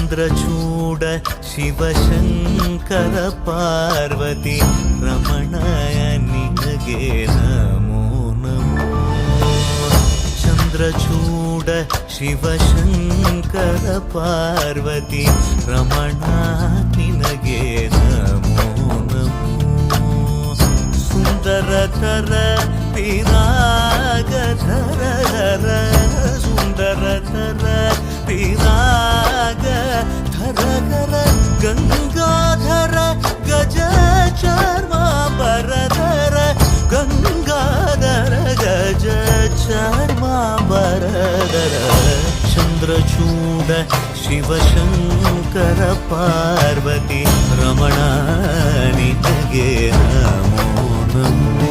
ಚಂದ್ರಚೂಡ ಶಿವಶಂಕರ ಪಾರ್ವತಿ ರಮಣಯ ನಿನಗೆ ನಮೋ ನಮೋ. ಚಂದ್ರಚೂಡ ಶಿವಶಂಕರ ಪಾರ್ವತಿ ರಮಣ ನಿನಗೆ ನಮೋ ನಮೋ. ಸುಂದರತರ ಪಿರಾಗಧರ ಸುಂದರತರ ಪಿರಾಗಧರ ಗಂಗಾಧರ ಗಜ ಚರ್ಮಾಂಬರಧರ ಗಂಗಾಧರ ಗಜ ಚರ್ಮಾಂಬರಧರ. ಚಂದ್ರಚೂಡ ಶಿವಶಂಕರ ಪಾರ್ವತಿ ರಮಣ ನಿನಗೆ ನಮೋ ನಮೋ.